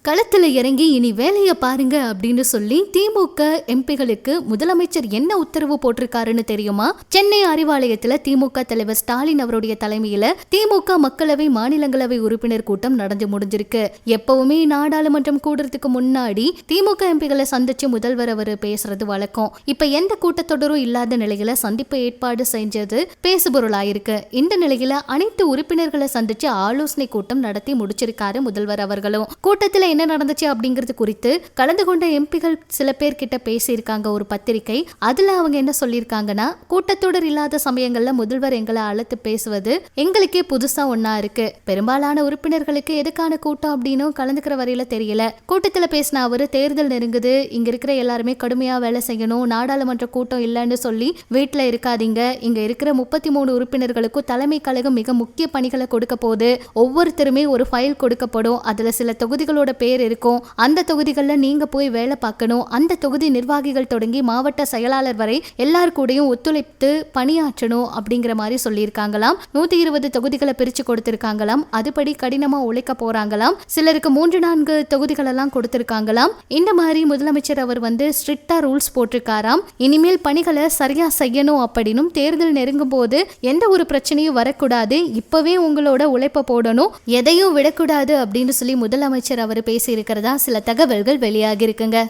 களத்துல இறங்கி இனி வேலையை பாருங்க அப்படின்னு சொல்லி திமுக எம்பிகளுக்கு முதலமைச்சர் என்ன உத்தரவு போட்டிருக்காருன்னு தெரியுமா? சென்னை அறிவாலயத்துல திமுக தலைவர் ஸ்டாலின் அவருடைய தலைமையில திமுக மக்களவை மாநிலங்களவை உறுப்பினர் கூட்டம் நடந்து முடிஞ்சிருக்கு. எப்பவுமே நாடாளுமன்றம் கூடுறதுக்கு முன்னாடி திமுக எம்பிகளை சந்திச்சு முதல்வர் அவர் பேசுறது வழக்கம். இப்ப எந்த கூட்டத்தொடரும் இல்லாத நிலையில சந்திப்பு ஏற்பாடு செஞ்சது பேசுபொருளாயிருக்கு. இந்த நிலையில அனைத்து உறுப்பினர்களை சந்திச்சு ஆலோசனை கூட்டம் நடத்தி முடிச்சிருக்காரு முதல்வர் அவர்களும். கூட்டத்துல என்ன நடந்துச்சு அப்படிங்கிறது குறித்து கலந்து கொண்ட எம்பிகள் சில பேர் கிட்ட பேசியிருக்காங்க ஒரு பத்திரிகை. அதுல அவங்க என்ன சொல்லியிருக்காங்கன்னா, கூட்டத்தொடர் இல்லாத சமயங்கள்ல முதல்வர் எங்களை அழைத்து பேசுவது எங்களுக்கே புதுசா ஒன்னா இருக்கு. பெரும்பாலான உறுப்பினர்களுக்கு எதுக்கான கூட்டம் அப்படின்னு கலந்துக்கிற வரையில தெரியல. கூட்டத்துல பேசின அவரு தேர்தல் நெருங்குது, இங்க இருக்கிற எல்லாருமே கடுமையா வேலை செய்யணும், நாடாளுமன்ற கூட்டம் இல்லைன்னு சொல்லி வீட்டுல இருக்காதீங்க, இங்க இருக்கிற 33 உறுப்பினர்களுக்கும் தலைமை கழகம் மிக முக்கிய பணிகளை கொடுக்க போது, ஒவ்வொருத்தருமே ஒரு ஃபைல் கொடுக்கப்படும், அதுல சில தொகுதிகளோட பேர் இருக்கும், அந்த தொகுதிகளில் நீங்க போய் வேலை பார்க்கணும், அந்த தொகுதி நிர்வாகிகள் தொடங்கி மாவட்ட செயலாளர் வரை எல்லார் கூடயும் ஒத்துழைத்து பணியாற்றணும் அப்படிங்கிற மாதிரி சொல்லியிருக்காங்களாம். 120 தொகுதிகளை பிரிச்சு கொடுத்திருக்காங்களாம். அதுபடி கடினமா உழைக்க போறாங்களாம். சிலருக்கு 3-4 தொகுதிகள் எல்லாம் கொடுத்திருக்காங்களாம். இந்த மாதிரி முதலமைச்சர் அவர் ஸ்ட்ரிக்டா ரூல்ஸ் போட்டிருக்காராம். இனிமேல் பணிகளை சரியா செய்யணும் அப்படின்னும், தேர்தல் நெருங்கும் போது எந்த ஒரு பிரச்சனையும் வரக்கூடாது, இப்பவே உங்களோட உழைப்ப போடணும், எதையும் விடக்கூடாது அப்படின்னு சொல்லி முதலமைச்சர் அவர் பேசி இருக்கிறதா சில தகவல்கள் வெளியாகி இருக்குங்க.